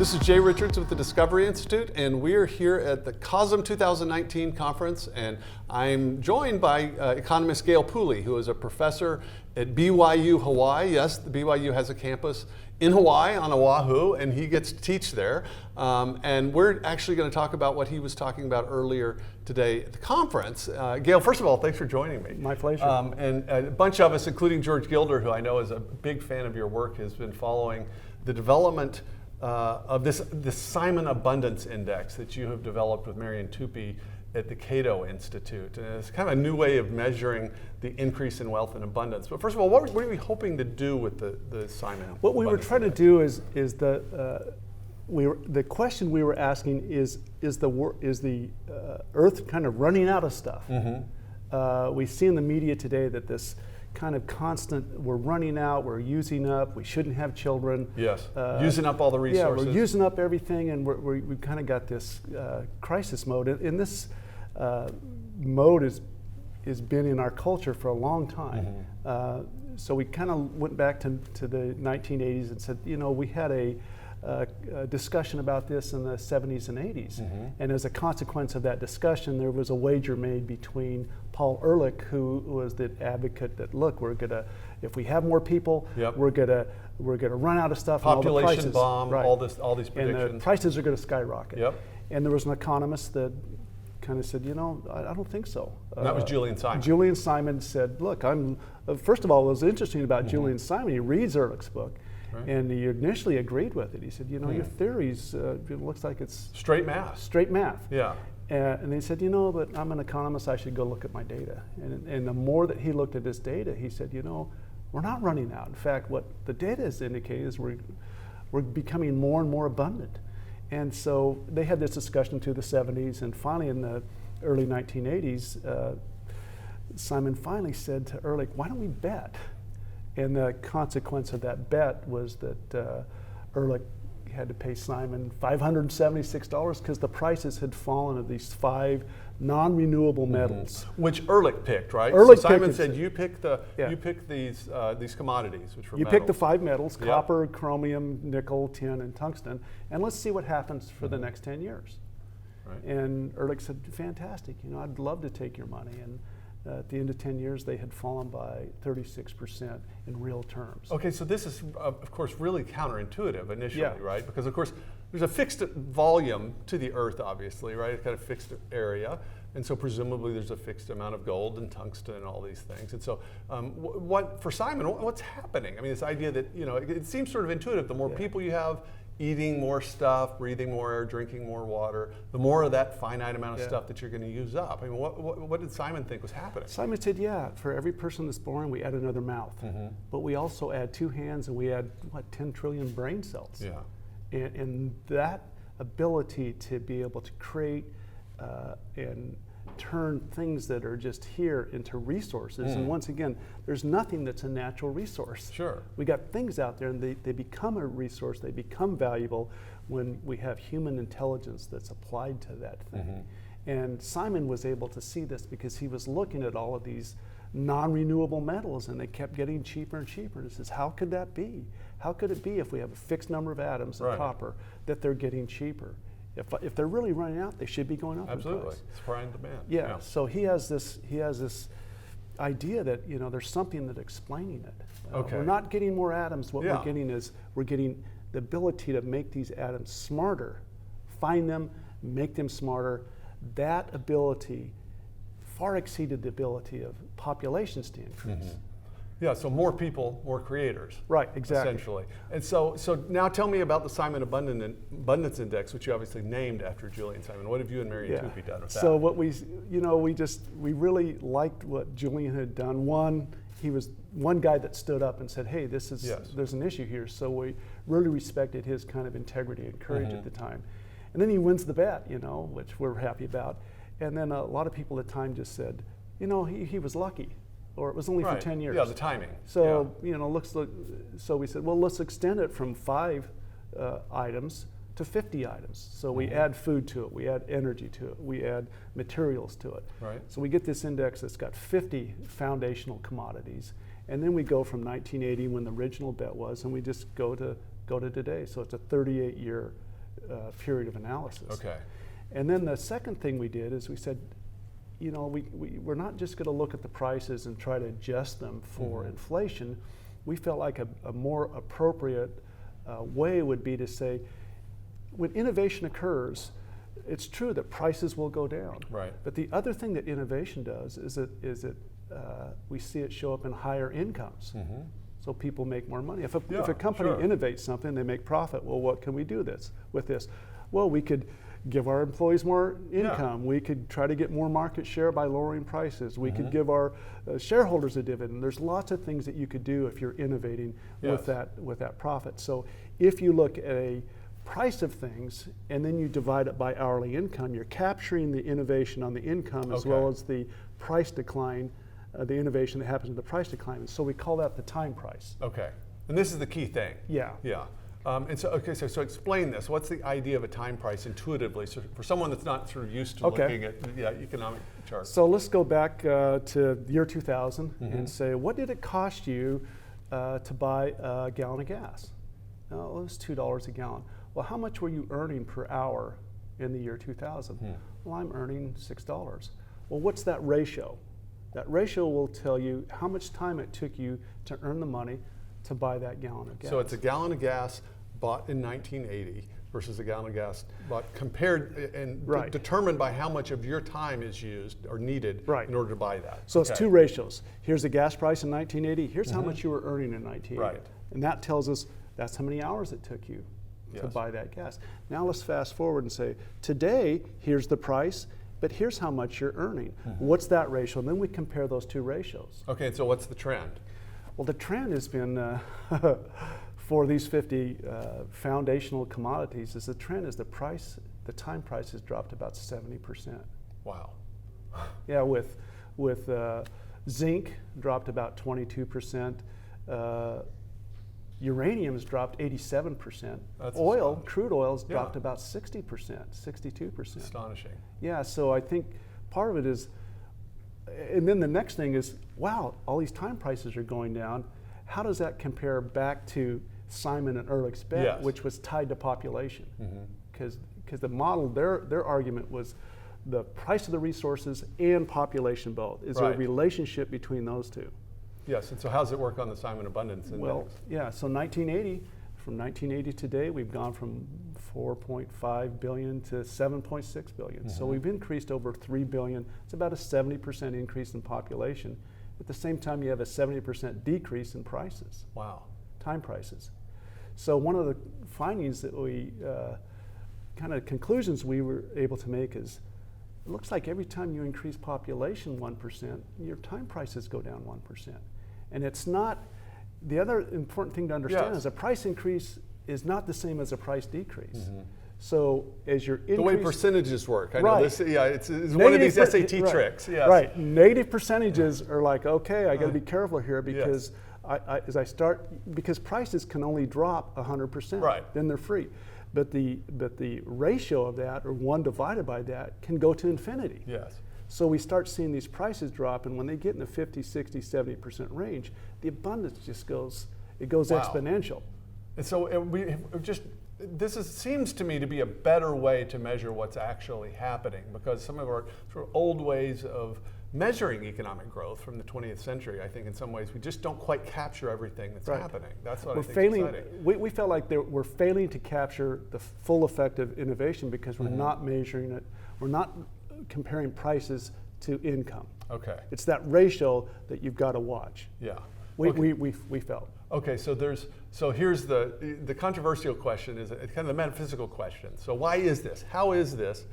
This is Jay Richards with the Discovery Institute, and we are here at the COSM 2019 conference, and I'm joined by economist Gale Pooley, who is a professor at BYU Hawaii. Yes, the BYU has a campus in Hawaii on Oahu, and he gets to teach there. And we're actually going to talk about what he was talking about earlier today at the conference. Gale, first of all, thanks for joining me. My pleasure. And a bunch of us, including George Gilder, who I know is a big fan of your work, has been following the development of this Simon Abundance Index that you have developed with Marian Tupy at the Cato Institute. And it's kind of a new way of measuring the increase in wealth and abundance. But first of all, what are we hoping to do with the Simon? What we were trying to do is the question we were asking is the Earth kind of running out of stuff? Mm-hmm. We see in the media today that this kind of constant, we're running out, we're using up, we shouldn't have children. Yes, using up all the resources. Yeah, we're using up everything, and we've kind of got this crisis mode. And this mode has been in our culture for a long time. Mm-hmm. So we kind of went back to the 1980s and said, you know, we had a discussion about this in the 70s and 80s. Mm-hmm. And as a consequence of that discussion, there was a wager made between Paul Ehrlich, who was the advocate that, look, if we have more people, yep, we're gonna run out of stuff. Population and all the prices, bomb, right, all these predictions. And the prices are gonna skyrocket. Yep. And there was an economist that kind of said, you know, I don't think so. And that was Julian Simon. Julian Simon said, look, first of all, what was interesting about mm-hmm. Julian Simon, he reads Ehrlich's book, right, and he initially agreed with it. He said, you know, your theories, it looks like it's straight math. Straight math. Yeah. And he said, you know, but I'm an economist, I should go look at my data. And the more that he looked at his data, he said, you know, we're not running out. In fact, what the data is indicating is we're becoming more and more abundant. And so they had this discussion through the 70s, and finally in the early 1980s, Simon finally said to Ehrlich, why don't we bet? And the consequence of that bet was that Ehrlich had to pay Simon $576 because the prices had fallen of these 5 non-renewable metals, which Ehrlich picked, right? Ehrlich so Simon picked said, you pick these commodities, which were you metals. pick the 5 metals: yep, copper, chromium, nickel, tin, and tungsten, and let's see what happens for the next 10 years. Right. And Ehrlich said, fantastic, you know, I'd love to take your money. And at the end of 10 years, they had fallen by 36% in real terms. Okay, so this is, of course, really counterintuitive initially, yeah, right? Because, of course, there's a fixed volume to the Earth, obviously, right? It's got a fixed area. And so presumably there's a fixed amount of gold and tungsten and all these things. And so for Simon, what's happening? I mean, this idea that, you know, it seems sort of intuitive. The more yeah, people you have eating more stuff, breathing more air, drinking more water, the more of that finite amount of yeah, stuff that you're going to use up. I mean, what did Simon think was happening? Simon said, yeah, for every person that's born, we add another mouth. Mm-hmm. But we also add 2 hands, and we add, 10 trillion brain cells. Yeah. And that ability to be able to create and turn things that are just here into resources. And once again, there's nothing that's a natural resource. Sure. We got things out there, and they become a resource, they become valuable when we have human intelligence that's applied to that thing. Mm-hmm. And Simon was able to see this because he was looking at all of these non-renewable metals, and they kept getting cheaper and cheaper. And he says, how could that be? How could it be if we have a fixed number of atoms of copper that they're getting cheaper? If they're really running out, they should be going up. Absolutely, in price. Supply and demand. Yeah. Yeah. So he has this idea that, you know, there's something that's explaining it. Okay. We're not getting more atoms. What yeah, we're getting is we're getting the ability to make these atoms smarter, find them, make them smarter. That ability far exceeded the ability of populations to increase. Mm-hmm. Yeah, so more people, more creators. Right, exactly. Essentially. And so now tell me about the Simon Abundance Index, which you obviously named after Julian Simon. What have you and Marian Tupy done with that? So what we really liked what Julian had done. He was one guy that stood up and said, hey, there's an issue here. So we really respected his kind of integrity and courage mm-hmm, at the time. And then he wins the bet, you know, which we're happy about. And then a lot of people at the time just said, you know, he was lucky. Or it was only for 10 years. Yeah, the timing. So, you know, so we said, well, let's extend it from 5 items to 50 items. So we add food to it, we add energy to it, we add materials to it. Right. So we get this index that's got 50 foundational commodities. And then we go from 1980, when the original bet was, and we just go to today. So it's a 38-year period of analysis. Okay. And then the second thing we did is we said, you know, we're not just going to look at the prices and try to adjust them for inflation. We felt like a more appropriate way would be to say, when innovation occurs, it's true that prices will go down. Right. But the other thing that innovation does is that we see it show up in higher incomes. So people make more money. If a company innovates something, they make profit. Well, what can we do with this? Well, we could give our employees more income. We could try to get more market share by lowering prices. We could give our shareholders a dividend. There's lots of things that you could do if you're innovating with that profit. So if you look at a price of things and then you divide it by hourly income, you're capturing the innovation on the income as well as the price decline, the innovation that happens in the price decline. And so we call that the time price. Okay. And this is the key thing. Yeah. Yeah. And so, so explain this. What's the idea of a time price intuitively, so for someone that's not sort of used to looking at economic charts? So let's go back to the year 2000 and say, what did it cost you to buy a gallon of gas? Oh, it was $2 a gallon. Well, how much were you earning per hour in the year 2000? Well, I'm earning $6. Well, what's that ratio? That ratio will tell you how much time it took you to earn the money to buy that gallon of gas. So it's a gallon of gas bought in 1980 versus a gallon of gas bought compared and determined by how much of your time is used or needed in order to buy that. So it's two ratios. Here's the gas price in 1980. Here's how much you were earning in 1980. Right. And that tells us that's how many hours it took you to buy that gas. Now let's fast forward and say, today, here's the price, but here's how much you're earning. What's that ratio? And then we compare those two ratios. Okay, so what's the trend? Well, the trend has been, for these 50 foundational commodities, is the trend is the time price has dropped about 70%. Wow. Yeah, with zinc dropped about 22%. Uranium's dropped 87%. That's oil, crude oil's dropped about 60%, 62%. Astonishing. Yeah, so I think part of it is, and then the next thing is, wow, all these time prices are going down. How does that compare back to Simon and Ehrlich's bet, which was tied to population? Because the model, their argument was the price of the resources and population both. Is there a relationship between those two? Yes, and so how does it work on the Simon Abundance Index? Well, yeah, so 1980, from 1980 to today, we've gone from 4.5 billion to 7.6 billion. So we've increased over 3 billion. It's about a 70% increase in population. At the same time, you have a 70% decrease in prices. Wow. Time prices. So one of the findings that we, kind of conclusions we were able to make is, it looks like every time you increase population 1%, your time prices go down 1%. And it's not, the other important thing to understand is a price increase is not the same as a price decrease. So as your increase, the way percentages work, I know this. Yeah, it's one of these SAT tricks. Yes. Right. Negative percentages are like, okay, I got to be careful here because as I start, because prices can only drop 100%. Right. Then they're free. But the ratio of that, or 1 divided by that, can go to infinity. Yes. So we start seeing these prices drop, and when they get in the 50, 60, 70% range, the abundance just goes exponential. And so this seems to me to be a better way to measure what's actually happening, because some of our sort of old ways of measuring economic growth from the 20th century, I think in some ways we just don't quite capture everything that's happening. That's what I think is exciting. We felt like we're failing to capture the full effect of innovation because we're not measuring it. We're not comparing prices to income. Okay. It's that ratio that you've got to watch. Yeah. We felt. Okay, so here's the controversial question, is kind of the metaphysical question. So why is this? How is this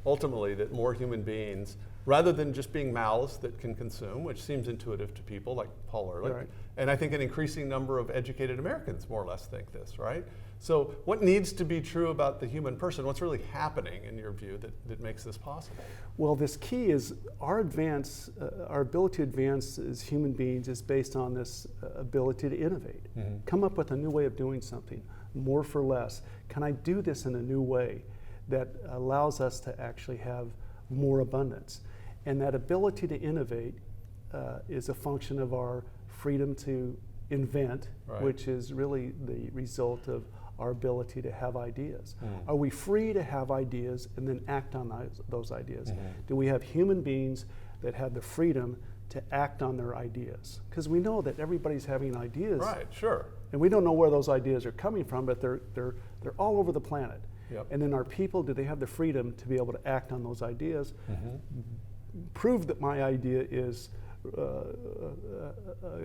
ultimately that more human beings, rather than just being mouths that can consume, which seems intuitive to people like Paul Ehrlich, and I think an increasing number of educated Americans more or less think this, right? So what needs to be true about the human person? What's really happening in your view that makes this possible? Well, this key is our ability to advance as human beings is based on this ability to innovate. Come up with a new way of doing something, more for less. Can I do this in a new way that allows us to actually have more abundance? And that ability to innovate is a function of our freedom to invent, which is really the result of our ability to have ideas. Are we free to have ideas and then act on those ideas? Do we have human beings that have the freedom to act on their ideas? Because we know that everybody's having ideas. Right, sure. And we don't know where those ideas are coming from, but they're all over the planet. Yep. And then our people, do they have the freedom to be able to act on those ideas? Prove that my idea is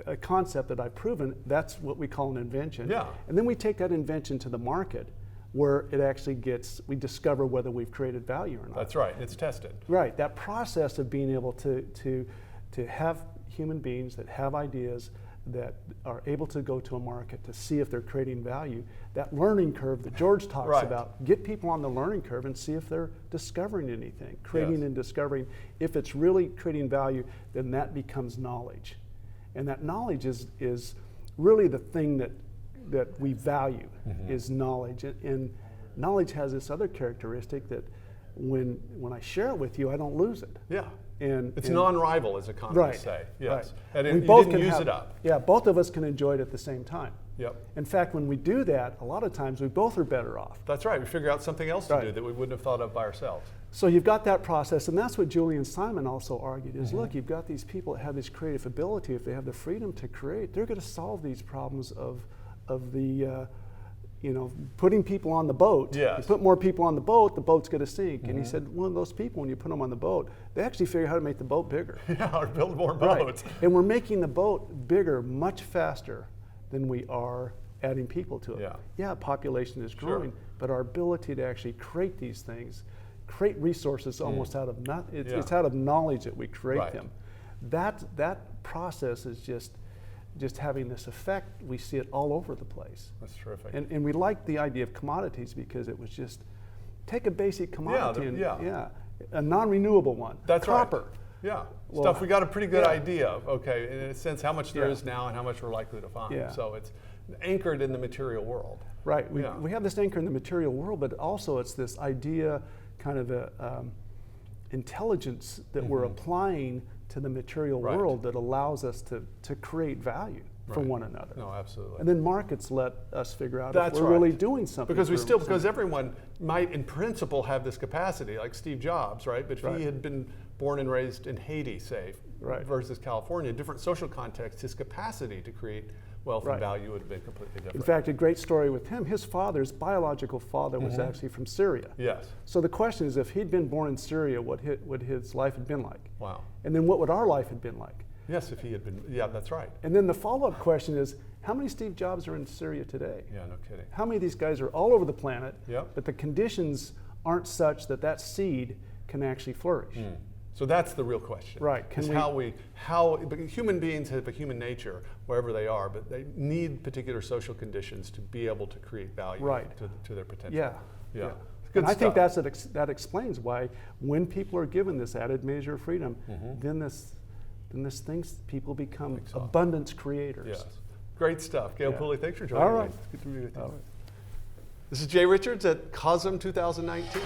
a concept that I've proven. That's what we call an invention. Yeah. And then we take that invention to the market, where it actually we discover whether we've created value or not. That's right, it's tested. Right, that process of being able to have human beings that have ideas that are able to go to a market to see if they're creating value, that learning curve that George talks about, get people on the learning curve and see if they're discovering anything, creating and discovering. If it's really creating value, then that becomes knowledge. And that knowledge is really the thing that we value, is knowledge. And knowledge has this other characteristic that when I share it with you, I don't lose it. Yeah. And it's non-rival, as economists say. Yes. Right. And We both you can didn't use have, it up. Yeah, both of us can enjoy it at the same time. Yep. In fact, when we do that, a lot of times we both are better off. That's right. We figure out something else to do that we wouldn't have thought of by ourselves. So you've got that process, and that's what Julian Simon also argued, is look, you've got these people that have this creative ability. If they have the freedom to create, they're going to solve these problems of the putting people on the boat. Yes. You put more people on the boat's going to sink. And he said, one of those people, when you put them on the boat, they actually figure out how to make the boat bigger. Yeah, or build more boats. Right. And we're making the boat bigger much faster than we are adding people to it. Yeah, population is growing, but our ability to actually create these things, create resources almost out of nothing. It's out of knowledge that we create them. That process is just having this effect. We see it all over the place. That's terrific. And we like the idea of commodities because it was just, take a basic commodity a non-renewable one. That's copper. Right. Yeah, Well, stuff we got a pretty good idea of, okay, in a sense, how much there is now and how much we're likely to find. Yeah. So it's anchored in the material world. Right, we have this anchor in the material world, but also it's this idea, kind of a intelligence that we're applying to the material world that allows us to create value for one another. No, absolutely. And then markets let us figure out That's if we're really doing something. Because everyone might in principle have this capacity, like Steve Jobs, right? But if he had been born and raised in Haiti, say, versus California, different social context, his capacity to create wealth and value would have been completely different. In fact, a great story with him, his biological father was actually from Syria. Yes. So the question is, if he'd been born in Syria, what his life had been like? Wow. And then what would our life have been like? Yes, if he had been, that's right. And then the follow-up question is, how many Steve Jobs are in Syria today? Yeah, no kidding. How many of these guys are all over the planet, Yep. but the conditions aren't such that seed can actually flourish? So that's the real question. Right. But human beings have a human nature wherever they are, but they need particular social conditions to be able to create value to their potential. Yeah. Yeah. And I think that explains why when people are given this added measure of freedom, then people become abundance creators. Yes. Great stuff. Gale Pooley, thanks for joining All right. me. It's good to be with you. This is Jay Richards at COSM 2019.